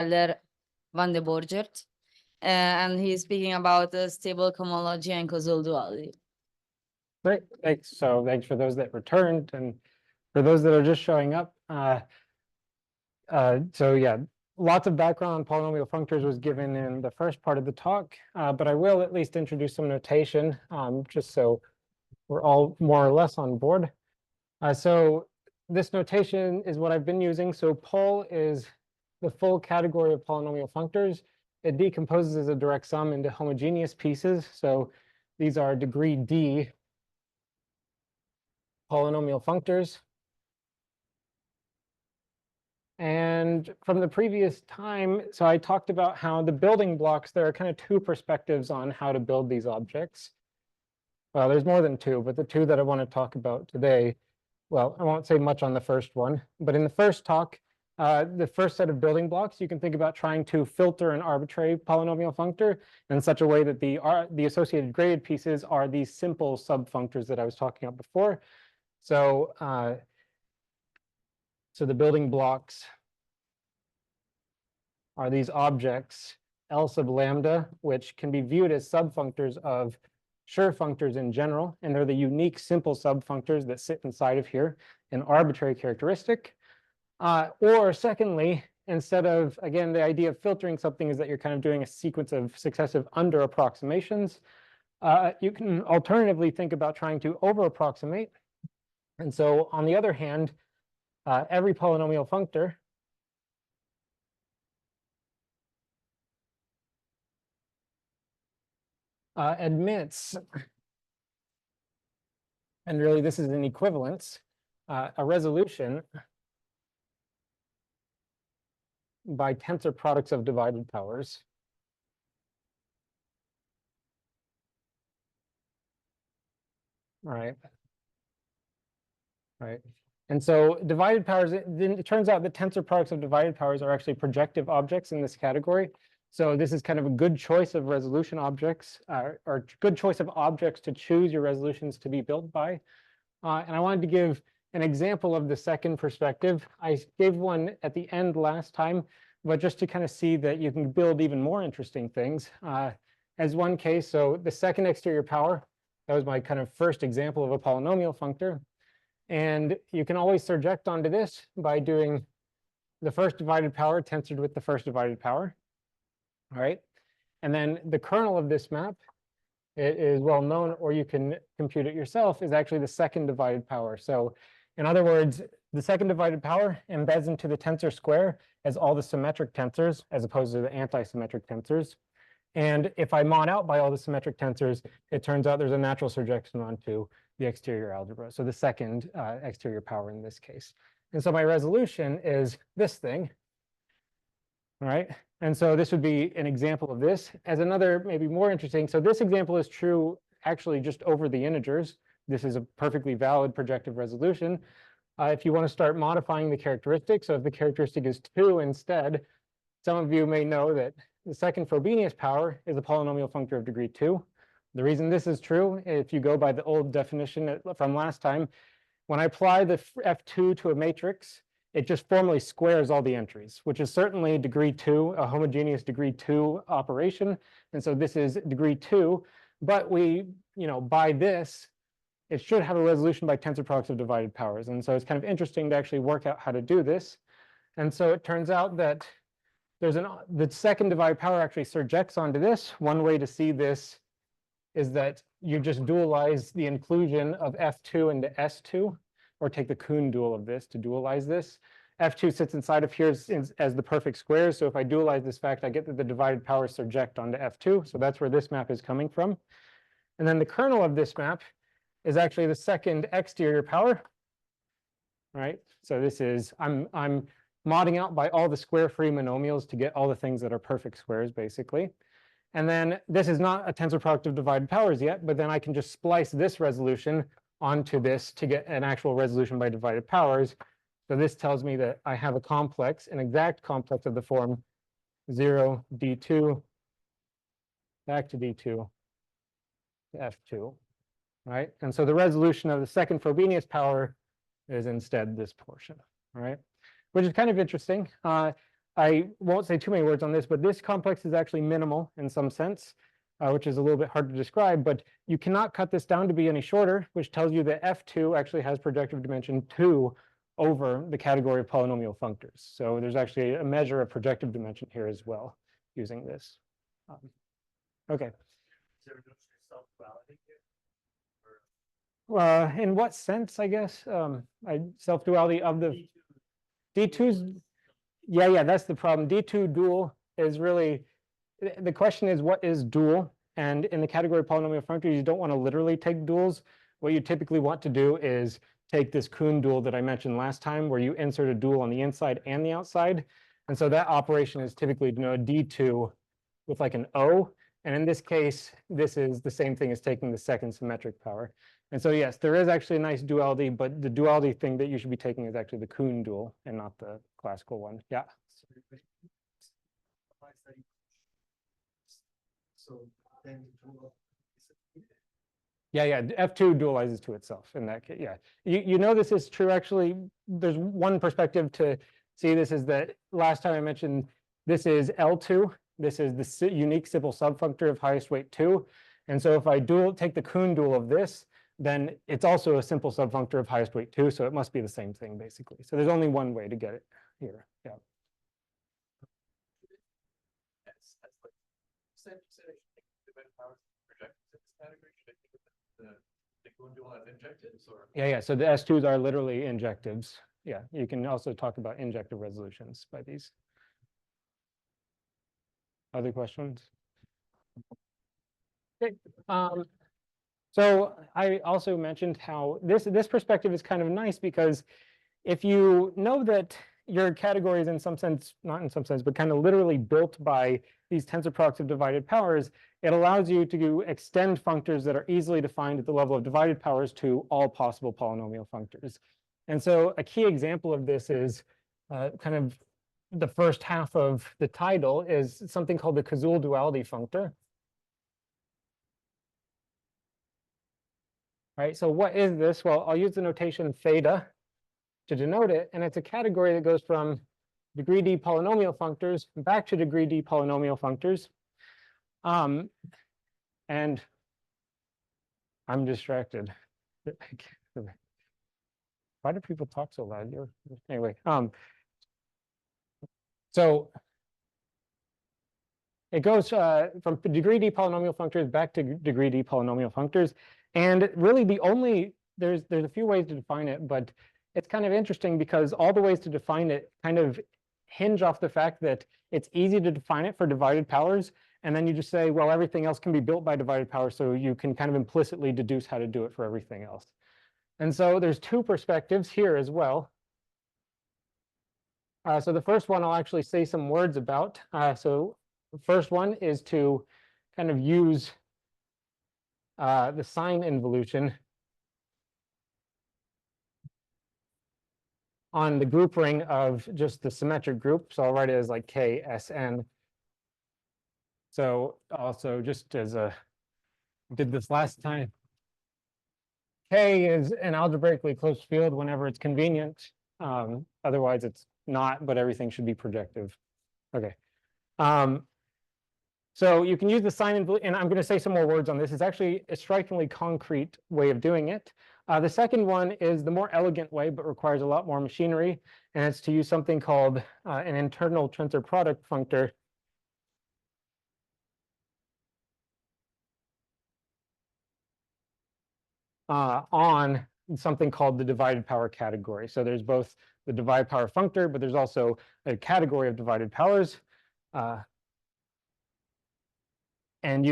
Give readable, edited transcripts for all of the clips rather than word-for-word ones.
Keller, VandeBogert, and he's speaking about the stable cohomology and Koszul duality. Great, thanks. So thanks for those that returned, and for those that are just showing up. So yeah, lots of background on polynomial functors was given in the first part of the talk, but I will at least introduce some notation, just so we're all more or less on board. So this notation is what I've been using. So pol is the full category of polynomial functors. It decomposes as a direct sum into homogeneous pieces. So these are degree D polynomial functors. And from the previous time, so I talked about how the building blocks, there are kind of two perspectives on how to build these objects. Well, there's more than two, but the two that I want to talk about today, well, I won't say much on the first one, but in the first talk, the first set of building blocks, you can think about trying to filter an arbitrary polynomial functor in such a way that the associated graded pieces are these simple subfunctors that I was talking about before. So, so the building blocks are these objects L sub lambda, which can be viewed as subfunctors of Schur functors in general, and they're the unique simple subfunctors that sit inside of here, an arbitrary characteristic. Or secondly, instead of, again, the idea of filtering something is that you're kind of doing a sequence of successive under approximations. You can alternatively think about trying to over approximate. And so on the other hand, every polynomial functor admits, and really this is an equivalence, a resolution by tensor products of divided powers. Right. And so divided powers, it turns out that tensor products of divided powers are actually projective objects in this category. So this is kind of a good choice of resolution objects, or good choice of objects to choose your resolutions to be built by. And I wanted to give an example of the second perspective. I gave one at the end last time, but just to kind of see that you can build even more interesting things. As one case, so the second exterior power, that was my kind of first example of a polynomial functor. And you can always surject onto this by doing the first divided power tensored with the first divided power. All right. And then the kernel of this map, it is well known, or you can compute it yourself, is actually the second divided power. So in other words, the second divided power embeds into the tensor square as all the symmetric tensors as opposed to the anti-symmetric tensors. And if I mod out by all the symmetric tensors, it turns out there's a natural surjection onto the exterior algebra. So the second exterior power in this case. And so my resolution is this thing. All right. And so this would be an example of this. As another, maybe more interesting, so this example is true actually just over the integers. This is a perfectly valid projective resolution. If you want to start modifying the characteristic, so if the characteristic is 2 instead, some of you may know that the second Frobenius power is a polynomial functor of degree 2. The reason this is true, if you go by the old definition from last time, when I apply the F2 to a matrix, it just formally squares all the entries, which is certainly degree 2, a homogeneous degree 2 operation. And so this is degree 2, but we, by this, it should have a resolution by tensor products of divided powers. And so it's kind of interesting to actually work out how to do this. And so it turns out that the second divided power actually surjects onto this. One way to see this is that you just dualize the inclusion of F2 into S2, or take the Kuhn dual of this to dualize this. F2 sits inside of here as the perfect squares. So if I dualize this fact, I get that the divided powers surject onto F2. So that's where this map is coming from. And then the kernel of this map is actually the second exterior power. Right. So this is, I'm modding out by all the square-free monomials to get all the things that are perfect squares, basically. And then this is not a tensor product of divided powers yet, but then I can just splice this resolution onto this to get an actual resolution by divided powers. So this tells me that I have a complex, an exact complex of the form 0, D2, back to D2, to F2, right? And so the resolution of the second Frobenius power is instead this portion, right? Which is kind of interesting. I won't say too many words on this, but this complex is actually minimal in some sense, which is a little bit hard to describe, but you cannot cut this down to be any shorter, which tells you that F2 actually has projective dimension 2 over the category of polynomial functors. So there's actually a measure of projective dimension here as well using this. Okay. Is there a notion of self-duality here? In what sense, I guess? Self-duality of the D2's, yeah, that's the problem. D2 dual is really, the question is what is dual? And in the category of polynomial functors, you don't want to literally take duals. What you typically want to do is take this Kuhn dual that I mentioned last time, where you insert a dual on the inside and the outside. And so that operation is typically denoted D2 with like an O. And in this case, this is the same thing as taking the second symmetric power. And so yes, there is actually a nice duality, but the duality thing that you should be taking is actually the Kuhn dual and not the classical one. Yeah. So then Yeah, F2 dualizes to itself in that case. Yeah, you know this is true. Actually, there's one perspective to see this is that last time I mentioned this is L2. This is the unique simple subfunctor of highest weight 2. And so if I take the Kuhn dual of this, then it's also a simple subfunctor of highest weight 2. So it must be the same thing, basically. So there's only one way to get it here. Yeah. Yeah. So the S2s are literally injectives. Yeah, you can also talk about injective resolutions by these. Other questions? Okay. So I also mentioned how this perspective is kind of nice because if you know that your category is in some sense, not in some sense, but kind of literally built by these tensor products of divided powers, it allows you to extend functors that are easily defined at the level of divided powers to all possible polynomial functors. And so a key example of this is kind of the first half of the title is something called the Koszul duality functor. Right, so what is this? Well, I'll use the notation theta to denote it, and it's a category that goes from degree D polynomial functors back to degree D polynomial functors. And I'm distracted. Why do people talk so loud? Anyway, so it goes from degree D polynomial functors back to degree D polynomial functors. And really there's a few ways to define it, but it's kind of interesting because all the ways to define it kind of hinge off the fact that it's easy to define it for divided powers. And then you just say, well, everything else can be built by divided powers. So you can kind of implicitly deduce how to do it for everything else. And so there's two perspectives here as well. So the first one I'll actually say some words about. So the first one is to kind of use the sign involution on the group ring of just the symmetric group. So I'll write it as like KSN. So also just as did this last time, K is an algebraically closed field whenever it's convenient. Otherwise it's not, but everything should be projective. Okay. So you can use the sign involution, and I'm going to say some more words on this. It's actually a strikingly concrete way of doing it. The second one is the more elegant way, but requires a lot more machinery, and it's to use something called an internal tensor product functor. On something called the divided power category. So there's both the divided power functor, but there's also a category of divided powers. And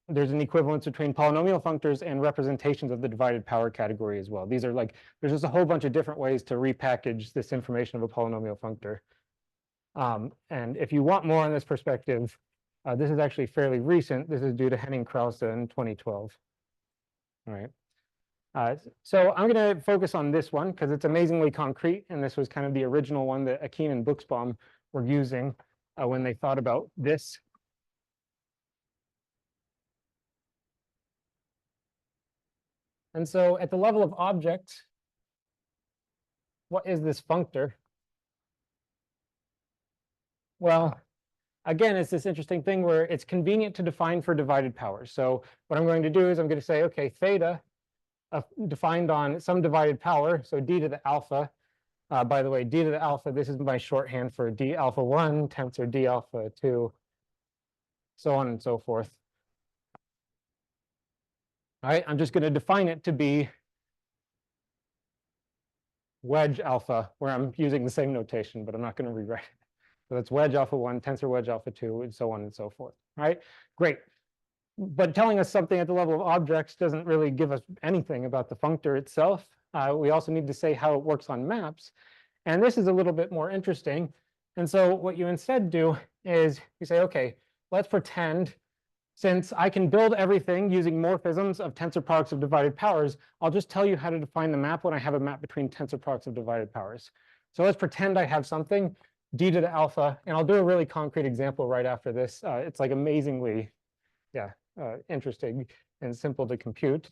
there's an equivalence between polynomial functors and representations of the divided power category as well. These are there's just a whole bunch of different ways to repackage this information of a polynomial functor. And if you want more on this perspective, this is actually fairly recent. This is due to Henning Krause in 2012. All right. So I'm going to focus on this one because it's amazingly concrete, and this was kind of the original one that Akin and Buxbaum were using when they thought about this. And so at the level of objects, what is this functor? Well, again, it's this interesting thing where it's convenient to define for divided powers. So what I'm going to do is I'm going to say, okay, theta defined on some divided power, so d to the alpha. By the way, d to the alpha, this is my shorthand for d alpha 1 tensor d alpha 2, so on and so forth. All right, I'm just going to define it to be wedge alpha, where I'm using the same notation, but I'm not going to rewrite it. So that's wedge alpha 1, tensor wedge alpha 2, and so on and so forth. All right, great. But telling us something at the level of objects doesn't really give us anything about the functor itself. We also need to say how it works on maps. And this is a little bit more interesting. And so what you instead do is you say, okay, let's pretend, since I can build everything using morphisms of tensor products of divided powers, I'll just tell you how to define the map when I have a map between tensor products of divided powers. So let's pretend I have something, d to the alpha, and I'll do a really concrete example right after this. It's like amazingly, interesting and simple to compute.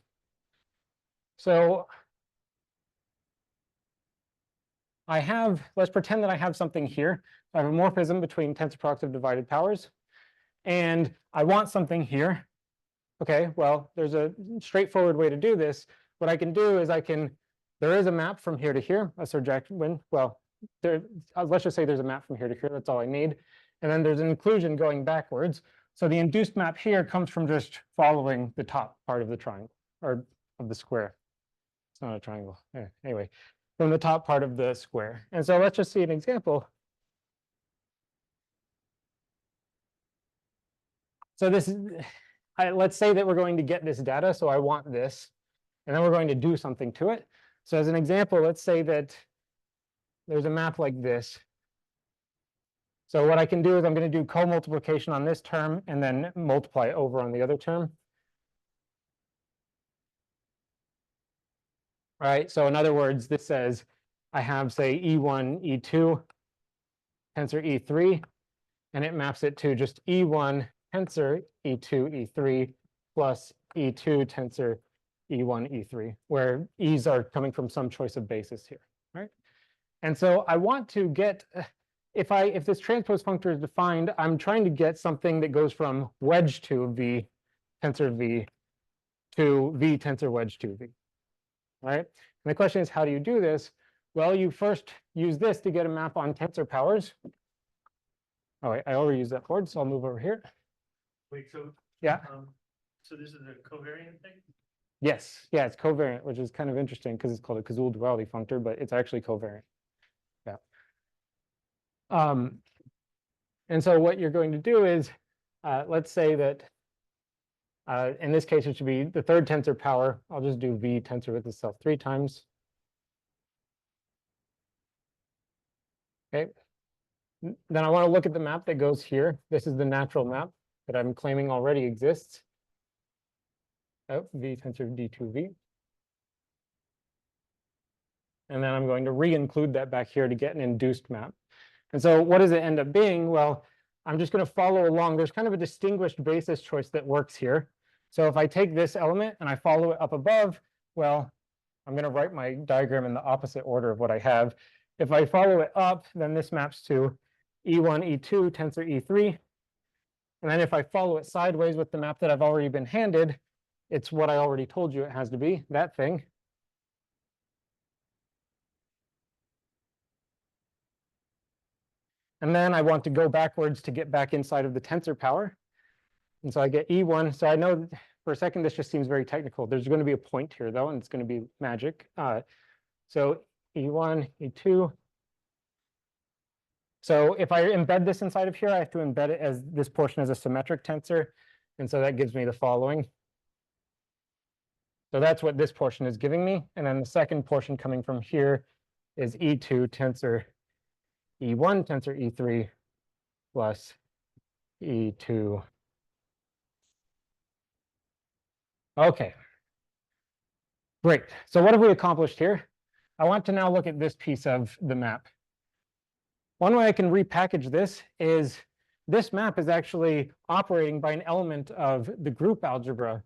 So let's pretend that I have something here. I have a morphism between tensor products of divided powers, and I want something here. Okay, well, there's a straightforward way to do this. What I can do is there is a map from here to here, a surjectment. Well, let's just say there's a map from here to here. That's all I need. And then there's an inclusion going backwards. So the induced map here comes from just following the top part of the triangle, or of the square. It's not a triangle. Anyway, from the top part of the square. And so let's just see an example. So this is, let's say that we're going to get this data. So I want this, and then we're going to do something to it. So as an example, let's say that there's a map like this. So what I can do is I'm going to do co-multiplication on this term and then multiply over on the other term. All right, so in other words, this says I have, say, E1, E2, tensor E3, and it maps it to just E1 tensor E2, E3, plus E2 tensor E1, E3, where E's are coming from some choice of basis here, right? And so I want to get, if this transpose functor is defined, I'm trying to get something that goes from wedge 2V tensor V to V tensor wedge 2V. Right? And the question is, how do you do this? Well, you first use this to get a map on tensor powers. Oh, wait, I already used that board, so I'll move over here. Wait, so. Yeah. So this is a covariant thing? Yes, yeah, it's covariant, which is kind of interesting because it's called a Koszul duality functor, but it's actually covariant. Yeah. And so what you're going to do is, let's say that in this case, it should be the third tensor power. I'll just do V tensor with itself 3 times. Okay. Then I want to look at the map that goes here. This is the natural map that I'm claiming already exists. Oh, V tensor D2V. And then I'm going to re-include that back here to get an induced map. And so what does it end up being? Well, I'm just going to follow along. There's kind of a distinguished basis choice that works here. So if I take this element and I follow it up above, well, I'm going to write my diagram in the opposite order of what I have. If I follow it up, then this maps to E1, E2, tensor E3. And then if I follow it sideways with the map that I've already been handed, it's what I already told you it has to be, that thing. And then I want to go backwards to get back inside of the tensor power. And so I get E1. So I know for a second, this just seems very technical. There's going to be a point here, though, and it's going to be magic. So E1, E2. So if I embed this inside of here, I have to embed it as this portion as a symmetric tensor. And so that gives me the following. So that's what this portion is giving me. And then the second portion coming from here is E2 tensor E1 tensor E3 plus E2. Okay. Great. So what have we accomplished here? I want to now look at this piece of the map. One way I can repackage this is this map is actually operating by an element of the group algebra,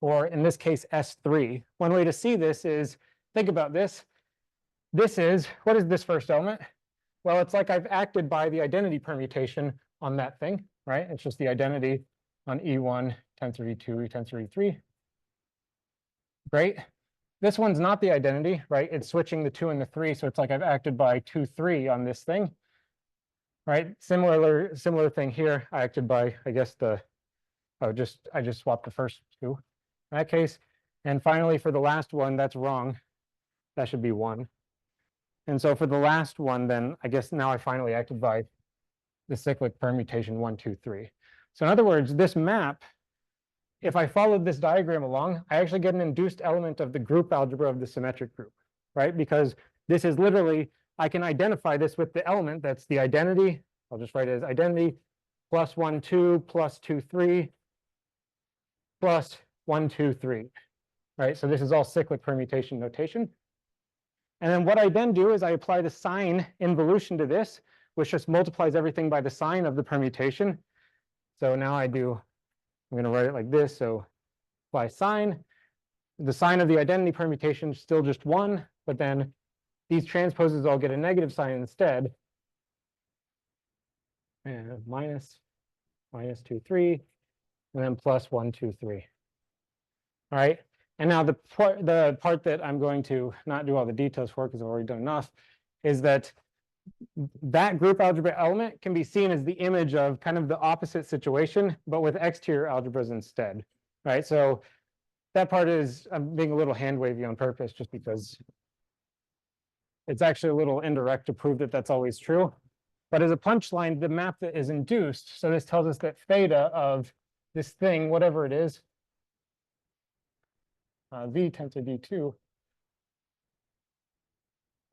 or in this case, S3. One way to see this is, think about this. This is, what is this first element? Well, it's like I've acted by the identity permutation on that thing, right? It's just the identity on E1 tensor E2 tensor E3. Great. This one's not the identity, right? It's switching the 2 and the 3, so it's like I've acted by 2, 3 on this thing, right? Similar thing here. I acted by, I guess I just swapped the first 2 in that case. And finally, for the last one, that's wrong. That should be 1. And so for the last one, then I guess now I finally acted by the cyclic permutation 1, 2, 3. So in other words, this map, if I followed this diagram along, I actually get an induced element of the group algebra of the symmetric group, right? Because this is literally, I can identify this with the element that's the identity. I'll just write it as identity plus 1, 2 plus 2, 3 plus 1, 2, 3, right? So this is all cyclic permutation notation. And then what I then do is I apply the sign involution to this, which just multiplies everything by the sign of the permutation. So now I'm going to write it like this. So apply sign. The sign of the identity permutation is still just 1, but then these transposes all get a negative sign instead. And minus 2, 3, and then plus 1, 2, 3. All right. And now the part that I'm going to not do all the details for because I've already done enough is that group algebra element can be seen as the image of kind of the opposite situation, but with exterior algebras instead, right? So that part is, I'm being a little hand wavy on purpose just because it's actually a little indirect to prove that that's always true. But as a punchline, the map that is induced, so this tells us that theta of this thing, whatever it is, V tensor D2,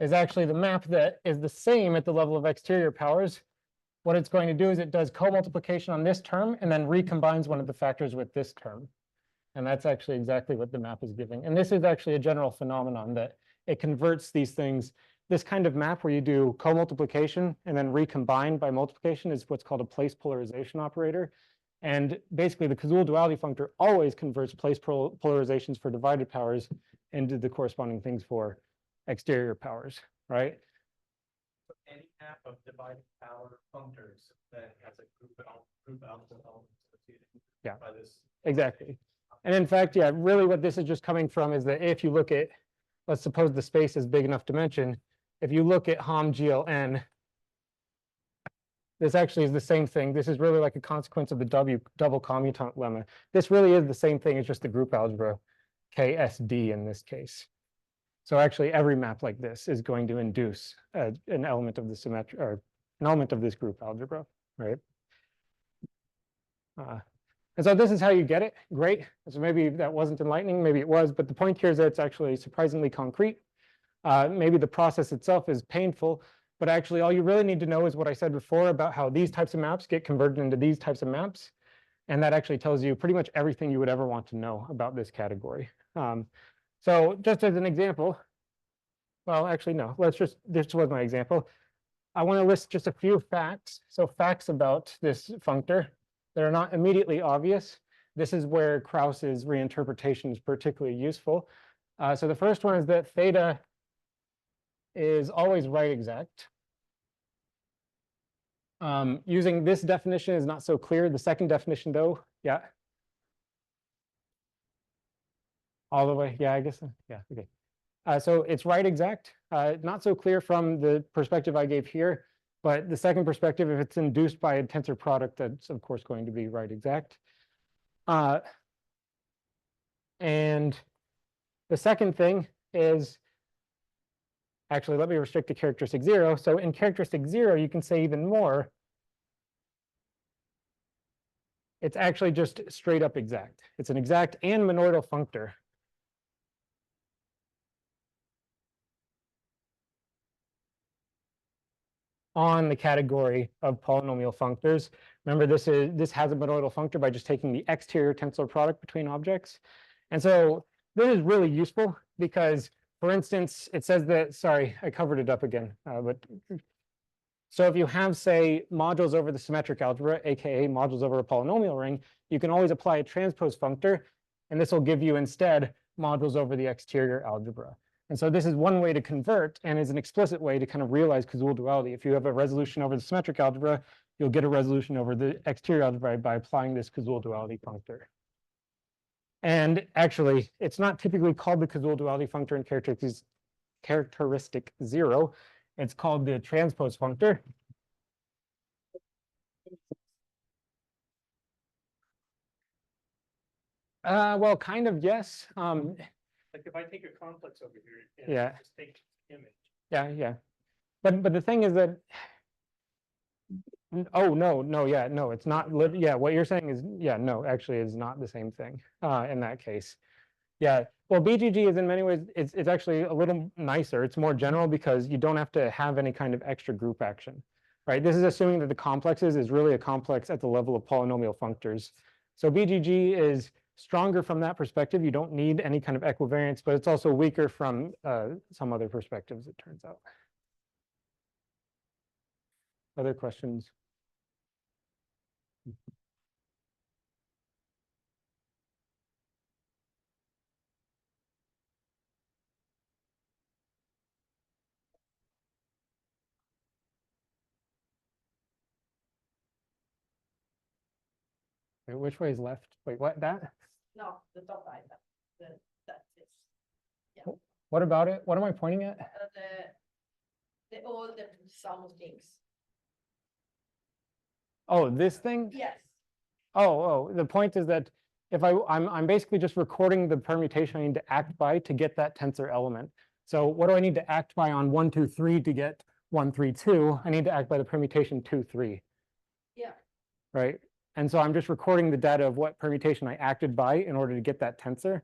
is actually the map that is the same at the level of exterior powers. What it's going to do is it does co-multiplication on this term and then recombines one of the factors with this term. And that's actually exactly what the map is giving. And this is actually a general phenomenon that it converts these things. This kind of map where you do co-multiplication and then recombine by multiplication is what's called a place polarization operator. And basically, the Koszul duality functor always converts place polarizations for divided powers into the corresponding things for exterior powers, right? Any map of divided power functors that has a group algebra element associated by this. Exactly. And in fact, yeah, really what this is just coming from is that if you look at, let's suppose the space is big enough dimension, if you look at Hom GLN, this actually is the same thing. This is really like a consequence of the double commutant lemma. This really is the same thing. It's just the group algebra KSD in this case. So actually, every map like this is going to induce an element of the symmetric, or an element of this group algebra, right? And so this is how you get it. Great. So maybe that wasn't enlightening. Maybe it was. But the point here is that it's actually surprisingly concrete. Maybe the process itself is painful. But actually, all you really need to know is what I said before about how these types of maps get converted into these types of maps. And that actually tells you pretty much everything you would ever want to know about this category. So just as an example, well, actually, no, this was my example. I want to list just a few facts. So facts about this functor that are not immediately obvious. This is where Krauss's reinterpretation is particularly useful. So the first one is that theta is always right exact. Using this definition is not so clear. The second definition, though, yeah. All the way, yeah, I guess, yeah, okay. So it's right exact. Not so clear from the perspective I gave here, but the second perspective, if it's induced by a tensor product, that's of course going to be right exact. And the second thing is, actually, let me restrict to characteristic 0. So in characteristic 0, you can say even more. It's actually just straight up exact. It's an exact and monoidal functor. On the category of polynomial functors. Remember, this has a monoidal functor by just taking the exterior tensor product between objects. And so this is really useful because, for instance, it says that, sorry, I covered it up again. So if you have, say, modules over the symmetric algebra, aka modules over a polynomial ring, you can always apply a transpose functor, and this will give you instead modules over the exterior algebra. And so this is one way to convert and is an explicit way to kind of realize Koszul duality. If you have a resolution over the symmetric algebra, you'll get a resolution over the exterior algebra by applying this Koszul duality functor. And actually, it's not typically called the Koszul duality functor in characteristic 0. It's called the transpose functor. Well, kind of, yes. Like if I take a complex over here and Yeah. just take image. Yeah. But the thing is that, oh, no, it's not. Yeah, what you're saying is, yeah, no, actually is not the same thing in that case. Yeah, well, BGG is in many ways, it's actually a little nicer. It's more general because you don't have to have any kind of extra group action, right? This is assuming that the complexes is really a complex at the level of polynomial functors. So BGG is stronger from that perspective. You don't need any kind of equivariance, but it's also weaker from some other perspectives, it turns out. Other questions? Wait, which way is left? Wait, what, that? No, the top right, that's it. What about it? What am I pointing at? All the sum of things. Oh, this thing? Yes. Oh, the point is that if I'm basically just recording the permutation I need to act by to get that tensor element. So what do I need to act by on 1, 2, 3 to get 1, 3, 2? I need to act by the permutation 2, 3. Yeah. Right? And so I'm just recording the data of what permutation I acted by in order to get that tensor.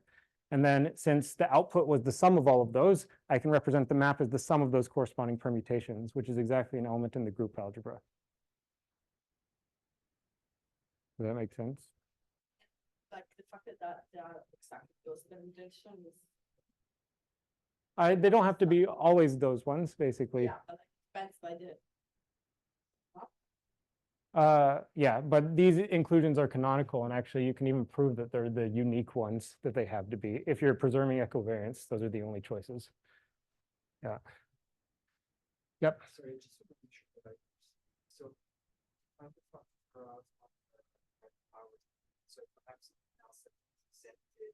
And then since the output was the sum of all of those, I can represent the map as the sum of those corresponding permutations, which is exactly an element in the group algebra. Does that make sense? Like the fact that they are exactly those permutations. They don't have to be always those ones, basically. Yeah, but like depends by the. Yeah, but these inclusions are canonical, and actually you can even prove that they're the unique ones that they have to be. If you're preserving equivariance, those are the only choices. Yeah. Yep. Sorry, just to make sure that so perhaps something else that accepted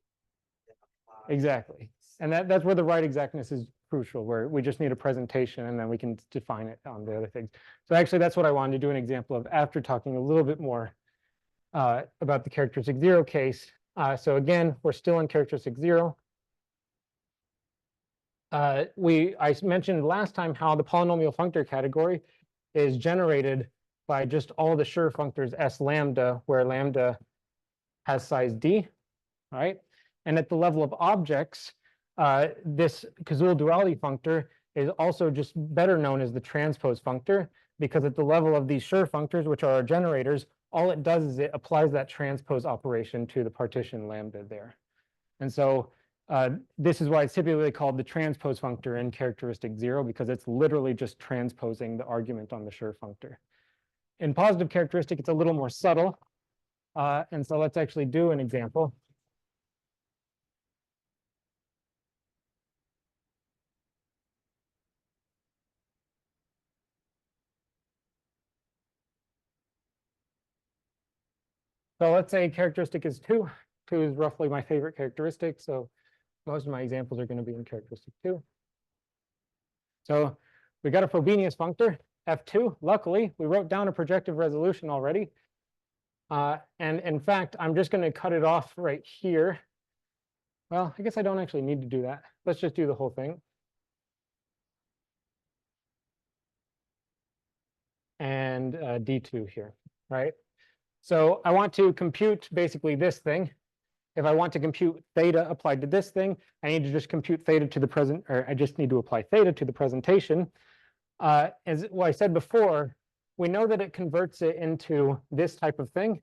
that applies. Exactly. And that's where the right exactness is crucial, where we just need a presentation and then we can define it on the other things. So actually, that's what I wanted to do an example of after talking a little bit more about the characteristic 0 case. So again, we're still in characteristic 0. I mentioned last time how the polynomial functor category is generated by just all the Schur functors S lambda, where lambda has size d, right? And at the level of objects, this Koszul duality functor is also just better known as the transpose functor, because at the level of these Schur functors, which are our generators, all it does is it applies that transpose operation to the partition lambda there. And so this is why it's typically called the transpose functor in characteristic 0, because it's literally just transposing the argument on the Schur functor. In positive characteristic, it's a little more subtle. And so let's actually do an example. So let's say characteristic is 2. 2 is roughly my favorite characteristic. So most of my examples are going to be in characteristic 2. So we got a Frobenius functor, F2. Luckily, we wrote down a projective resolution already. And in fact, I'm just going to cut it off right here. Well, I guess I don't actually need to do that. Let's just do the whole thing. And D2 here, right? So I want to compute basically this thing. If I want to compute theta applied to this thing, I need to just compute theta to the present, or I just need to apply theta to the presentation. As what I said before, we know that it converts it into this type of thing.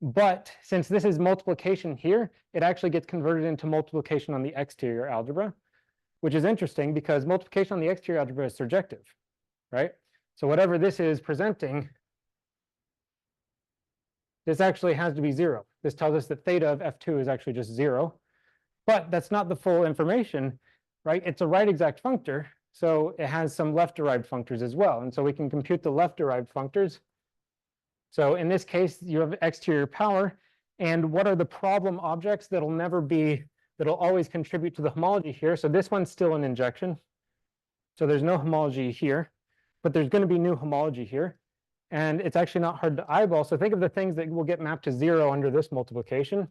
But since this is multiplication here, it actually gets converted into multiplication on the exterior algebra, which is interesting because multiplication on the exterior algebra is surjective, right? So whatever this is presenting, this actually has to be 0. This tells us that theta of F2 is actually just 0. But that's not the full information, right? It's a right exact functor, so it has some left-derived functors as well. And so we can compute the left-derived functors. So in this case, you have exterior power. And what are the problem objects that'll always contribute to the homology here? So this one's still an injection. So there's no homology here, but there's going to be new homology here. And it's actually not hard to eyeball. So think of the things that will get mapped to 0 under this multiplication.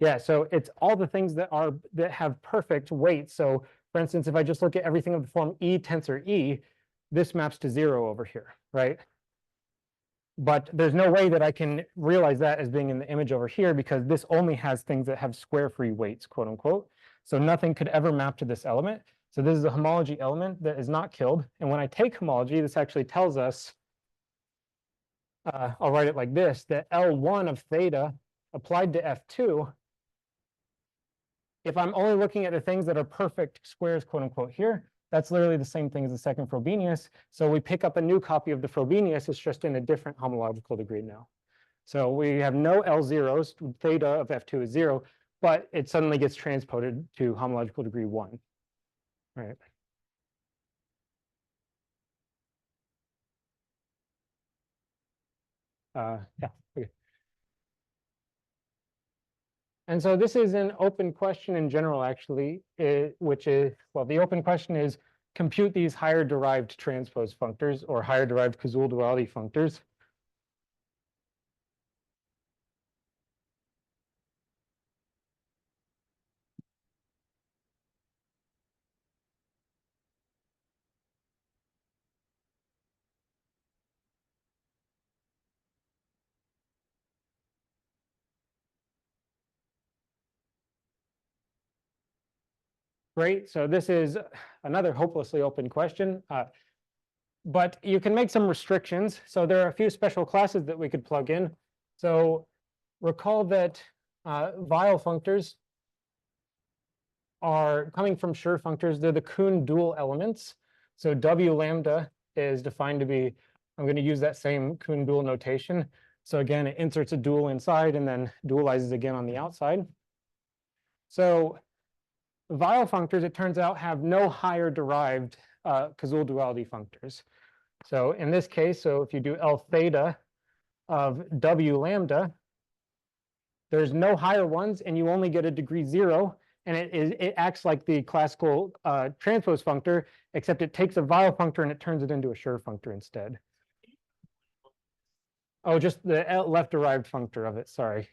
Yeah, so it's all the things that have perfect weight. So for instance, if I just look at everything of the form E tensor E, this maps to 0 over here, right? But there's no way that I can realize that as being in the image over here, because this only has things that have square free weights, quote unquote. So nothing could ever map to this element. So this is a homology element that is not killed. And when I take homology, this actually tells us, I'll write it like this, that L1 of theta applied to F2, if I'm only looking at the things that are perfect squares, quote unquote, here, that's literally the same thing as the second Frobenius. So we pick up a new copy of the Frobenius, it's just in a different homological degree now. So we have no L0s, theta of F2 is 0, but it suddenly gets transported to homological degree 1, right? Yeah, okay. And so this is an open question in general, actually, which is, well, the open question is compute these higher derived transpose functors or higher derived Koszul duality functors. Great, so this is another hopelessly open question, but you can make some restrictions. So there are a few special classes that we could plug in. So recall that Weil functors are coming from Schur functors. They're the Kuhn dual elements. So W lambda is defined to be, I'm going to use that same Kuhn dual notation. So again, it inserts a dual inside and then dualizes again on the outside. So Weil functors, it turns out, have no higher derived Koszul duality functors. So in this case, so if you do L theta of W lambda, there's no higher ones, and you only get a degree 0, and it acts like the classical transpose functor, except it takes a Weil functor and it turns it into a Schur functor instead. Oh, just the left derived functor of it. Sorry.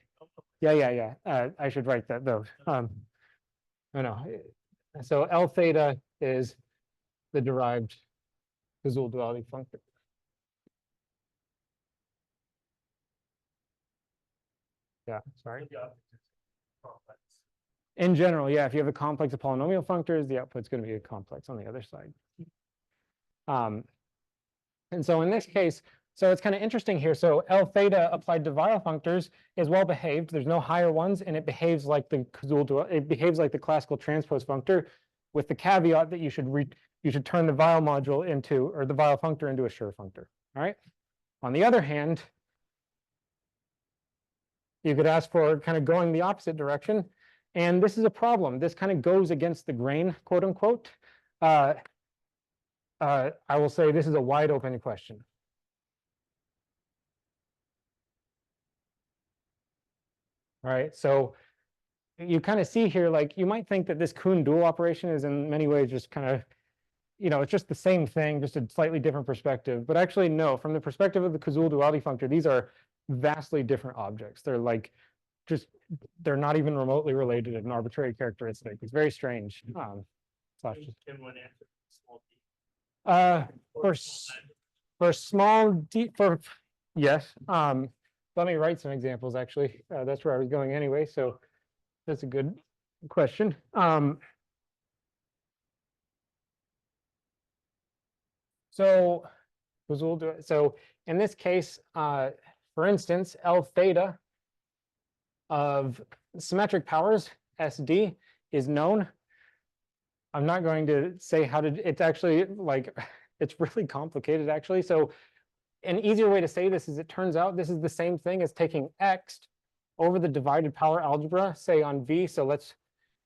Yeah. I should write that though. No. So L theta is the derived Koszul duality functor. Yeah, sorry. In general, yeah, if you have a complex of polynomial functors, the output's going to be a complex on the other side. And so in this case, so it's kind of interesting here. So L theta applied to Weil functors is well behaved. There's no higher ones, and it behaves like the it behaves like the classical transpose functor, with the caveat that you should turn the Weil module into, or the Weil functor into a Schur functor. All right. On the other hand, you could ask for kind of going the opposite direction, and this is a problem. This kind of goes against the grain, quote unquote. I will say this is a wide open question. All right, so you kind of see here, like, you might think that this Kuhn dual operation is in many ways just kind of, it's just the same thing, just a slightly different perspective. But actually, no, from the perspective of the Koszul duality functor, these are vastly different objects. They're like, they're not even remotely related in an arbitrary characteristic. It's very strange. For small d, yes. Let me write some examples, actually. That's where I was going anyway, so that's a good question. So in this case, for instance, L theta of symmetric powers, SD, is known. I'm not going to say how to, it's actually like, it's really complicated, actually. So an easier way to say this is, it turns out this is the same thing as taking X over the divided power algebra, say on V. So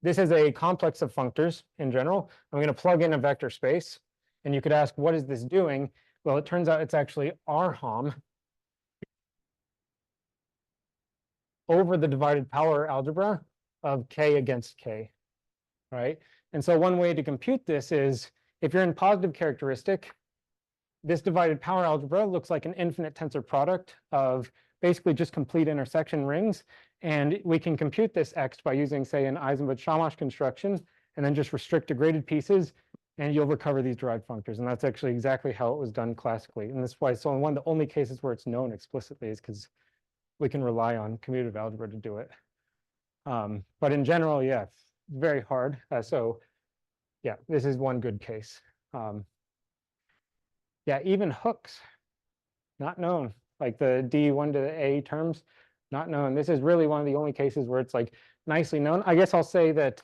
this is a complex of functors in general. I'm going to plug in a vector space. And you could ask, what is this doing? Well, it turns out it's actually Rhom over the divided power algebra of K against K, right? And so one way to compute this is, if you're in positive characteristic, this divided power algebra looks like an infinite tensor product of basically just complete intersection rings. And we can compute this X by using, say, an Eisenbud-Shamash construction, and then just restrict to graded pieces, and you'll recover these derived functors. And that's actually exactly how it was done classically. And that's why it's only one of the only cases where it's known explicitly, is because we can rely on commutative algebra to do it. But in general, yeah, it's very hard. So yeah, this is one good case. Yeah, even hooks, not known. Like the D1 to the A terms, not known. This is really one of the only cases where it's like nicely known. I guess I'll say that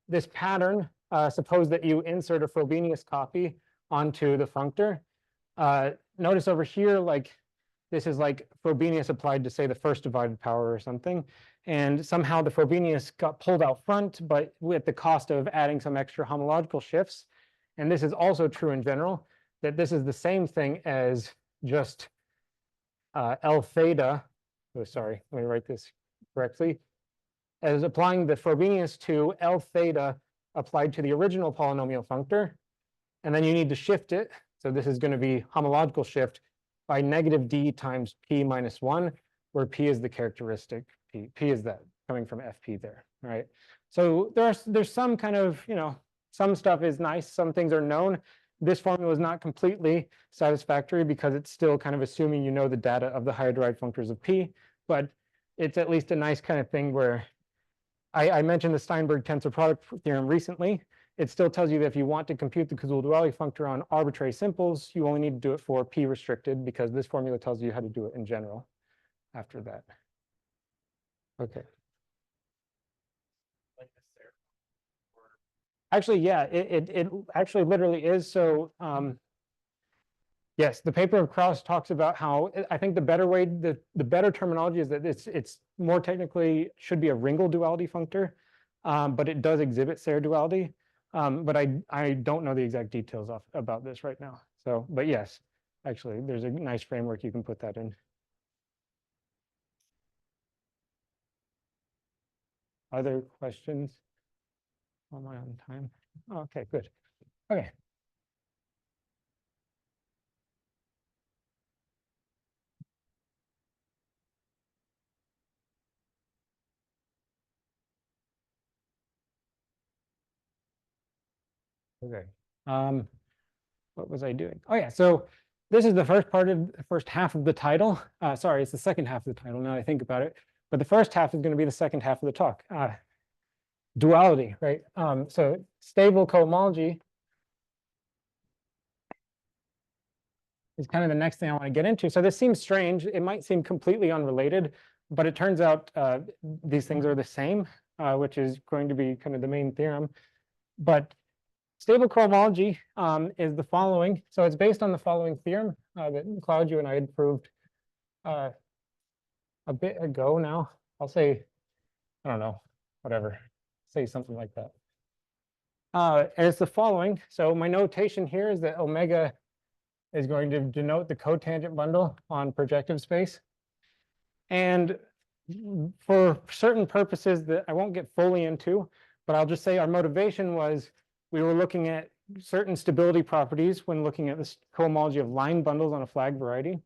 this pattern, suppose that you insert a Frobenius copy onto the functor. Notice over here, like this is like Frobenius applied to, say, the first divided power or something. And somehow the Frobenius got pulled out front, but with the cost of adding some extra homological shifts. And this is also true in general, that this is the same thing as just L theta. Oh, sorry, let me write this correctly. As applying the Frobenius to L theta applied to the original polynomial functor. And then you need to shift it. So this is going to be homological shift by negative d times p minus 1, where p is the characteristic. P is that coming from fp there, right? So there's some kind of, some stuff is nice, some things are known. This formula is not completely satisfactory because it's still kind of assuming you know the data of the higher derived functors of p, but it's at least a nice kind of thing where I mentioned the Steinberg tensor product theorem recently. It still tells you that if you want to compute the Koszul duality functor on arbitrary simples, you only need to do it for p restricted, because this formula tells you how to do it in general after that. Okay. Actually, yeah, it actually literally is. So yes, the paper of Krauss talks about how, I think the better way, the better terminology is that it's more technically should be a Ringel duality functor, but it does exhibit Serre duality. But I don't know the exact details about this right now. So, but yes, actually, there's a nice framework you can put that in. Other questions? Am I on time? Okay, good. Okay. Okay. What was I doing? Oh yeah, so this is the first part of the first half of the title. Sorry, it's the second half of the title now that I think about it. But the first half is going to be the second half of the talk. Duality, right? So stable cohomology is kind of the next thing I want to get into. So this seems strange. It might seem completely unrelated, but it turns out these things are the same, which is going to be kind of the main theorem. But stable cohomology is the following. So it's based on the following theorem that Claudio and I had proved a bit ago now. I'll say, I don't know, whatever, say something like that. And it's the following. So my notation here is that omega is going to denote the cotangent bundle on projective space. And for certain purposes that I won't get fully into, but I'll just say our motivation was we were looking at certain stability properties when looking at this cohomology of line bundles on a flag variety.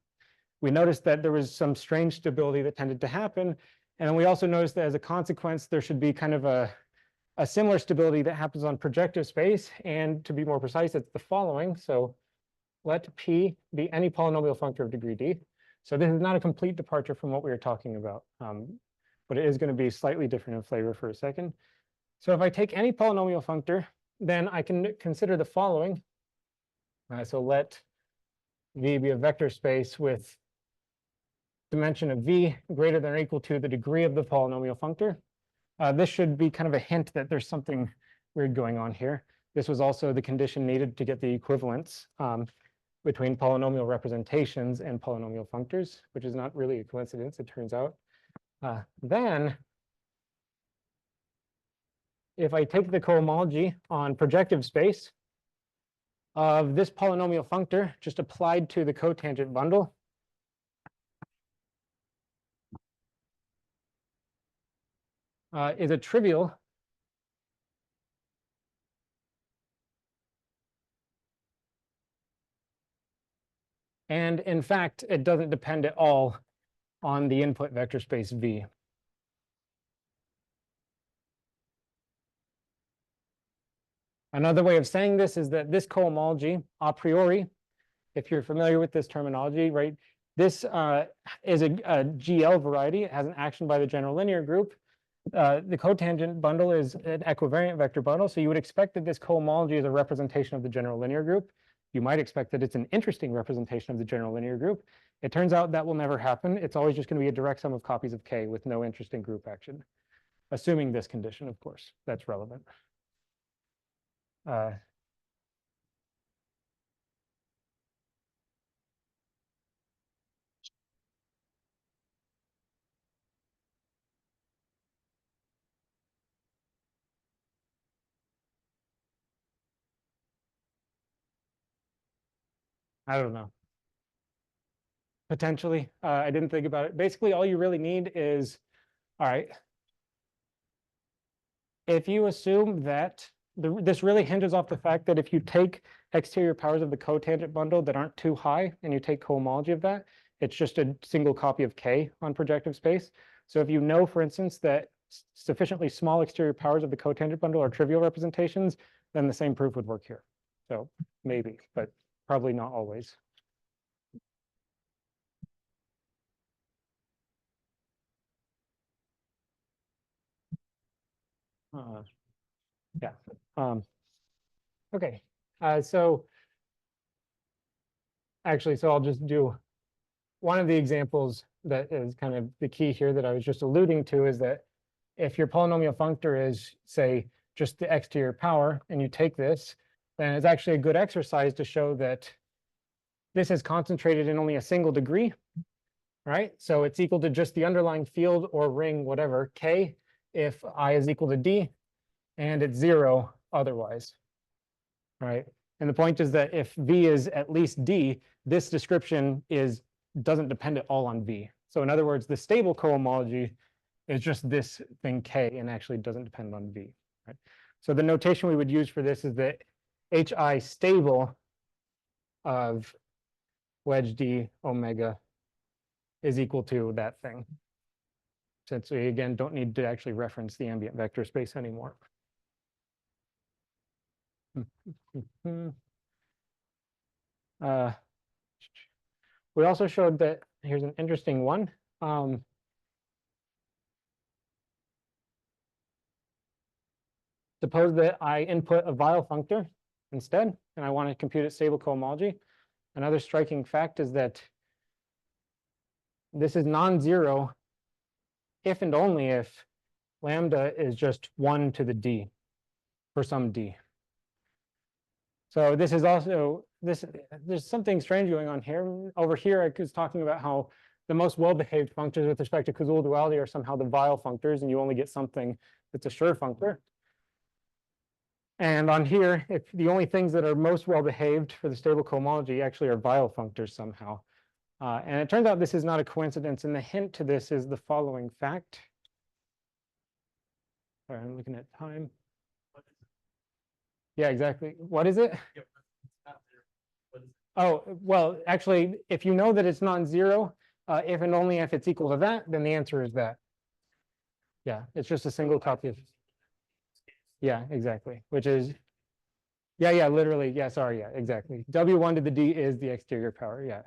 We noticed that there was some strange stability that tended to happen. And then we also noticed that as a consequence, there should be kind of a similar stability that happens on projective space. And to be more precise, it's the following. So let P be any polynomial functor of degree D. So this is not a complete departure from what we were talking about, but it is going to be slightly different in flavor for a second. So if I take any polynomial functor, then I can consider the following. So let V be a vector space with dimension of V greater than or equal to the degree of the polynomial functor. This should be kind of a hint that there's something weird going on here. This was also the condition needed to get the equivalence between polynomial representations and polynomial functors, which is not really a coincidence, it turns out. Then, if I take the cohomology on projective space of this polynomial functor just applied to the cotangent bundle, is a trivial and in fact, it doesn't depend at all on the input vector space V. Another way of saying this is that this cohomology, a priori, if you're familiar with this terminology, right, this is a GL variety. It has an action by the general linear group. The cotangent bundle is an equivariant vector bundle, so you would expect that this cohomology is a representation of the general linear group. You might expect that it's an interesting representation of the general linear group. It turns out that will never happen. It's always just going to be a direct sum of copies of K with no interesting group action, assuming this condition, of course, that's relevant. I don't know. Potentially, I didn't think about it. Basically, all you really need is, all right, if you assume that this really hinges off the fact that if you take exterior powers of the cotangent bundle that aren't too high and you take cohomology of that, it's just a single copy of K on projective space. So if you know, for instance, that sufficiently small exterior powers of the cotangent bundle are trivial representations, then the same proof would work here. So maybe, but probably not always. Yeah. Okay. So actually, so I'll just do one of the examples that is kind of the key here that I was just alluding to is that if your polynomial functor is, say, just the exterior power, and you take this, then it's actually a good exercise to show that this is concentrated in only a single degree, right? So it's equal to just the underlying field or ring, whatever, K, if I is equal to D, and it's 0 otherwise, right? And the point is that if V is at least D, this description doesn't depend at all on V. So in other words, the stable cohomology is just this thing K and actually doesn't depend on V, right? So the notation we would use for this is that HI stable of wedge D omega is equal to that thing. Since we, again, don't need to actually reference the ambient vector space anymore. We also showed that, here's an interesting one. Suppose that I input a Weil functor instead, and I want to compute its stable cohomology. Another striking fact is that this is non-zero if and only if lambda is just 1 to the D for some D. So this is also, there's something strange going on here. Over here, I was talking about how the most well-behaved functors with respect to Koszul duality are somehow the Weil functors, and you only get something that's a Schur functor. And on here, if the only things that are most well-behaved for the stable cohomology actually are Weil functors somehow. And it turns out this is not a coincidence, and the hint to this is the following fact. Sorry, I'm looking at time. Yeah, exactly. What is it? Oh, well, actually, if you know that it's non-zero, if and only if it's equal to that, then the answer is that. Yeah, it's just a single copy of. Yeah, exactly. Which is, yeah, literally. Yeah, sorry. Yeah, exactly. W1 to the D is the exterior power. Yeah.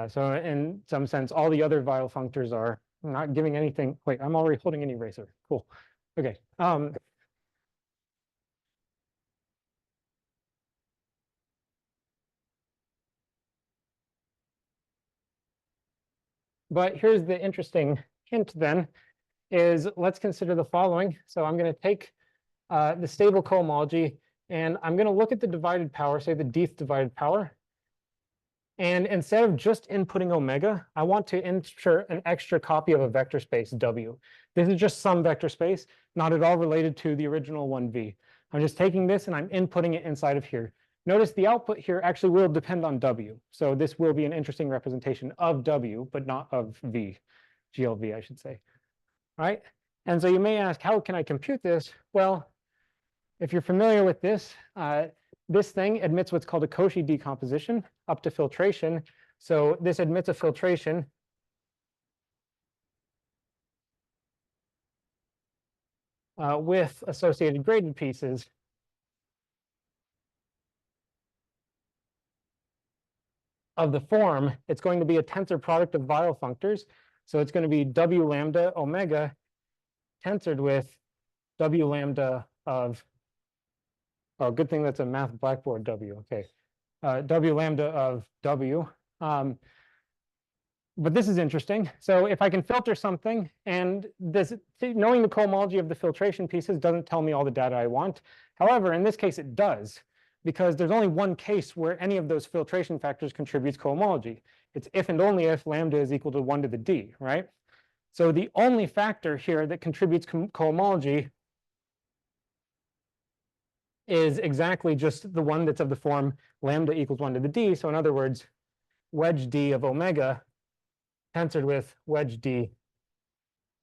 So in some sense, all the other Weil functors are not giving anything. Wait, I'm already holding an eraser. Cool. Okay. But here's the interesting hint then, is let's consider the following. So I'm going to take the stable cohomology, and I'm going to look at the divided power, say the dth divided power. And instead of just inputting omega, I want to insert an extra copy of a vector space W. This is just some vector space, not at all related to the original 1V. I'm just taking this and I'm inputting it inside of here. Notice the output here actually will depend on W. So this will be an interesting representation of W, but not of V, GLV, I should say. All right. And so you may ask, how can I compute this? Well, if you're familiar with this, this thing admits what's called a Cauchy decomposition up to filtration. So this admits a filtration with associated graded pieces of the form. It's going to be a tensor product of Weyl functors. So it's going to be W lambda omega tensored with W lambda of, oh, good thing that's a math blackboard W. Okay. W lambda of W. But this is interesting. So if I can filter something, and this, knowing the cohomology of the filtration pieces doesn't tell me all the data I want. However, in this case, it does, because there's only one case where any of those filtration factors contributes cohomology. It's if and only if lambda is equal to 1 to the d, right? So the only factor here that contributes cohomology is exactly just the one that's of the form lambda equals 1 to the d. So in other words, wedge d of omega tensored with wedge d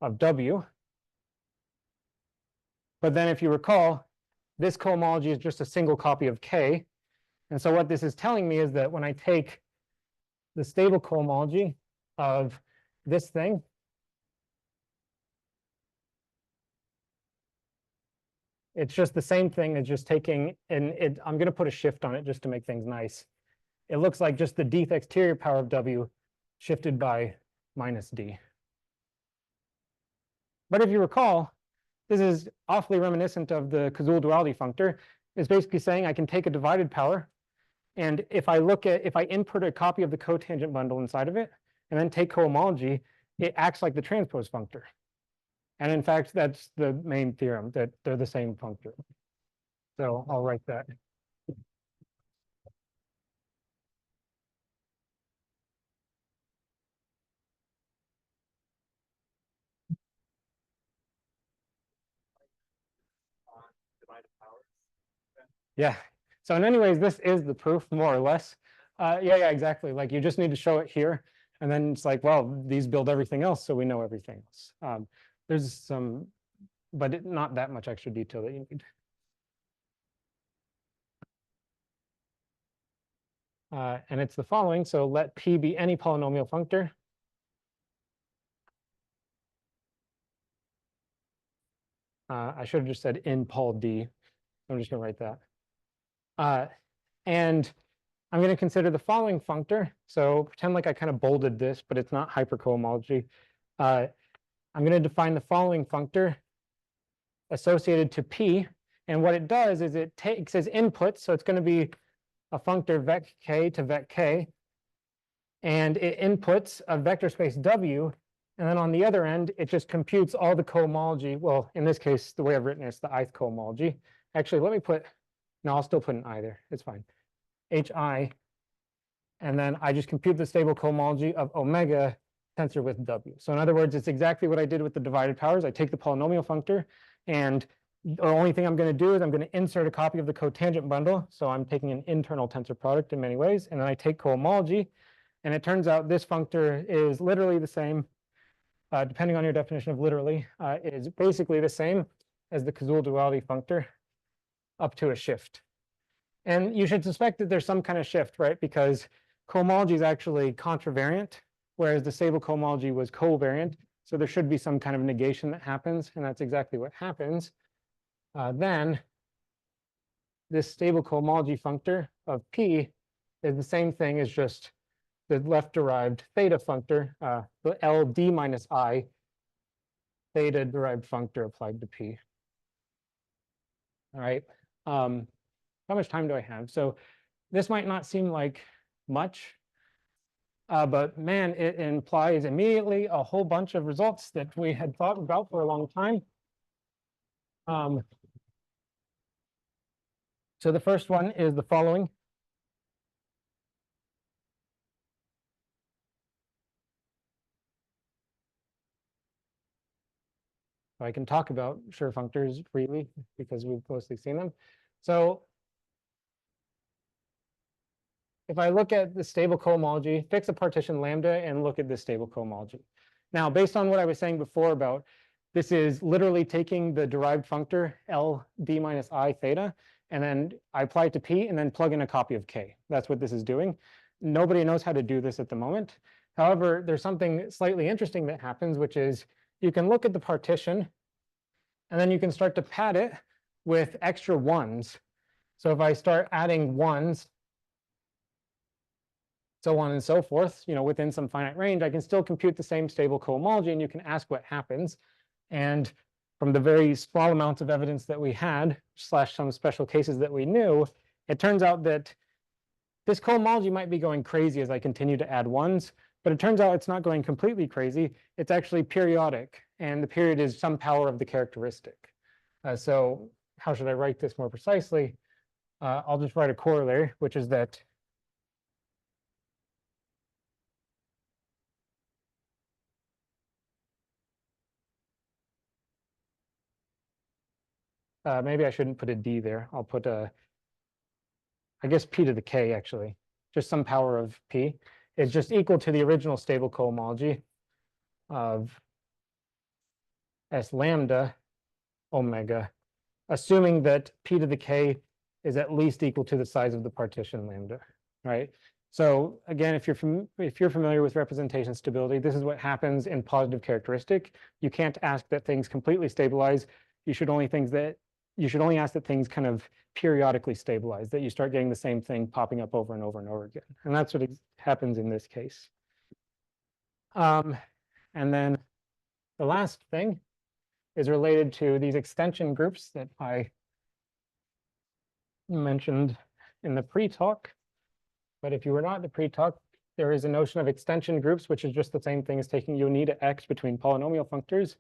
of W. But then if you recall, this cohomology is just a single copy of K. And so what this is telling me is that when I take the stable cohomology of this thing, it's just the same thing as just taking, and I'm going to put a shift on it just to make things nice. It looks like just the dth exterior power of W shifted by minus d. But if you recall, this is awfully reminiscent of the Koszul duality functor. It's basically saying I can take a divided power, and if I input a copy of the cotangent bundle inside of it, and then take cohomology, it acts like the transpose functor. And in fact, that's the main theorem, that they're the same functor. So I'll write that. On divided powers. Yeah. So in anyways, this is the proof, more or less. Yeah, exactly. Like you just need to show it here. And then it's like, well, these build everything else, so we know everything else. There's some, but not that much extra detail that you need. And it's the following. So let P be any polynomial functor. I should have just said in Pol D. I'm just going to write that. And I'm going to consider the following functor. So pretend like I kind of bolded this, but it's not hypercohomology. I'm going to define the following functor associated to P. And what it does is it takes as input, so it's going to be a functor vec k to vec k. And it inputs a vector space W. And then on the other end, it just computes all the cohomology. Well, in this case, the way I've written it, it's the ith cohomology. Actually, let me put, no, I'll still put an I there. It's fine. HI. And then I just compute the stable cohomology of omega tensor with W. So in other words, it's exactly what I did with the divided powers. I take the polynomial functor, and the only thing I'm going to do is I'm going to insert a copy of the cotangent bundle. So I'm taking an internal tensor product in many ways. And then I take cohomology. And it turns out this functor is literally the same, depending on your definition of literally, it is basically the same as the Koszul duality functor up to a shift. And you should suspect that there's some kind of shift, right? Because cohomology is actually contravariant, whereas the stable cohomology was covariant. So there should be some kind of negation that happens, and that's exactly what happens. Then this stable cohomology functor of P is the same thing as just the left-derived theta functor, the LD minus I theta-derived functor applied to P. All right. How much time do I have? So this might not seem like much, but man, it implies immediately a whole bunch of results that we had thought about for a long time. So the first one is the following. So I can talk about Schur functors freely because we've mostly seen them. So if I look at the stable cohomology, fix a partition lambda and look at this stable cohomology. Now, based on what I was saying before about this is literally taking the derived functor L d minus I theta, and then I apply it to P and then plug in a copy of K. That's what this is doing. Nobody knows how to do this at the moment. However, there's something slightly interesting that happens, which is you can look at the partition and then you can start to pad it with extra ones. So if I start adding ones, so on and so forth, within some finite range, I can still compute the same stable cohomology, and you can ask what happens. And from the very small amounts of evidence that we had, / some special cases that we knew, it turns out that this cohomology might be going crazy as I continue to add ones, but it turns out it's not going completely crazy. It's actually periodic, and the period is some power of the characteristic. So how should I write this more precisely? I'll just write a corollary, which is that maybe I shouldn't put a D there. I'll put I guess P to the K, actually. Just some power of P is just equal to the original stable cohomology of S lambda omega, assuming that P to the K is at least equal to the size of the partition lambda, right? So again, if you're familiar with representation stability, this is what happens in positive characteristic. You can't ask that things completely stabilize. You should only ask that things kind of periodically stabilize, that you start getting the same thing popping up over and over and over again. And that's what happens in this case. And then the last thing is related to these extension groups that I mentioned in the pre-talk. But if you were not in the pre-talk, there is a notion of extension groups, which is just the same thing as taking U to X between polynomial functors.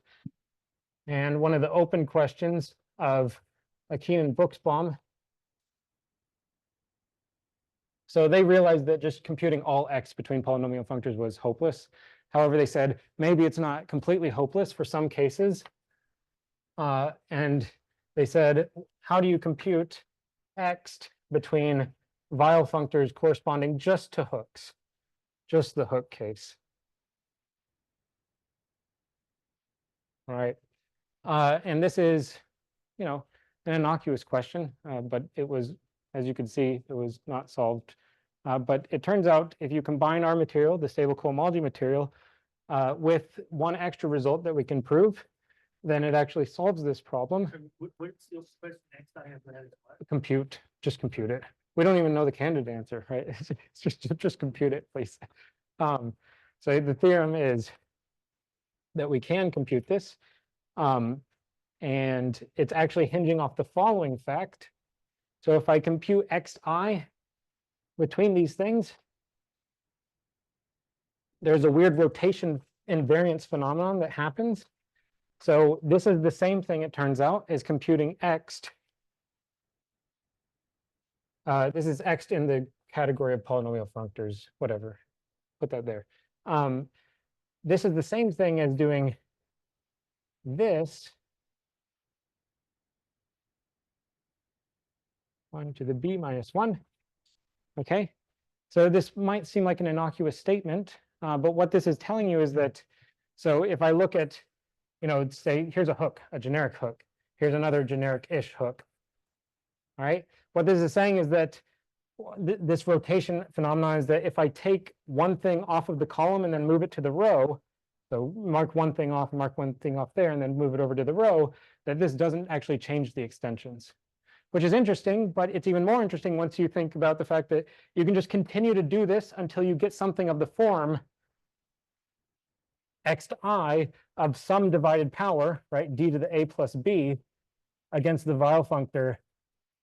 And one of the open questions of Akeen and Buchsbaum. So they realized that just computing all X between polynomial functors was hopeless. However, they said maybe it's not completely hopeless for some cases. And they said, how do you compute X between Weil functors corresponding just to hooks, just the hook case? All right. And this is, an innocuous question, but it was, as you can see, it was not solved. But it turns out if you combine our material, the stable cohomology material, with one extra result that we can prove, then it actually solves this problem. What's your question next? I have that as well. Compute, just compute it. We don't even know the candidate answer, right? It's just compute it, please. So the theorem is that we can compute this. And it's actually hinging off the following fact. So if I compute xi between these things, there's a weird rotation invariance phenomenon that happens. So this is the same thing, it turns out, as computing x. This is x in the category of polynomial functors, whatever. Put that there. This is the same thing as doing this 1 to the b minus 1. Okay, so this might seem like an innocuous statement, but what this is telling you is that, so if I look at, say, here's a hook, a generic hook. Here's another generic-ish hook. All right, what this is saying is that this rotation phenomenon is that if I take one thing off of the column and then move it to the row, so mark one thing off, mark one thing off there, and then move it over to the row, that this doesn't actually change the extensions, which is interesting, but it's even more interesting once you think about the fact that you can just continue to do this until you get something of the form x to I of some divided power, right, d to the a plus b against the Weil functor,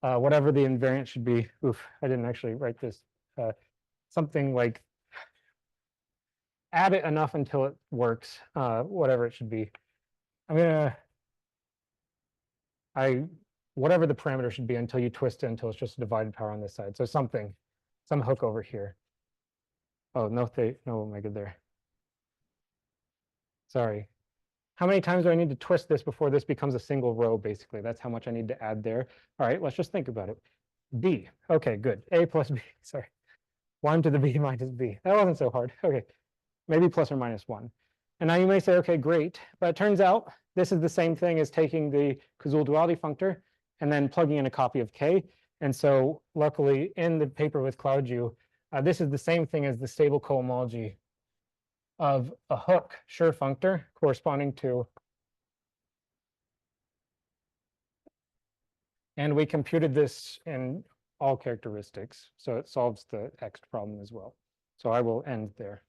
whatever the invariant should be. Oof, I didn't actually write this. Something like add it enough until it works, whatever it should be. Whatever the parameter should be until you twist it until it's just a divided power on this side. So some hook over here. Oh, no omega there. Sorry. how many times do I need to twist this before this becomes a single row, basically? That's how much I need to add there. All right, let's just think about it. B, okay, good. A plus B, sorry. 1 to the B minus B. That wasn't so hard. Okay, maybe plus or minus 1. And now you may say, okay, great. But it turns out this is the same thing as taking the Koszul duality functor and then plugging in a copy of K. And so luckily in the paper with CloudU, this is the same thing as the stable cohomology of a hook Schur functor corresponding to, and we computed this in all characteristics. So it solves the X problem as well. So I will end there.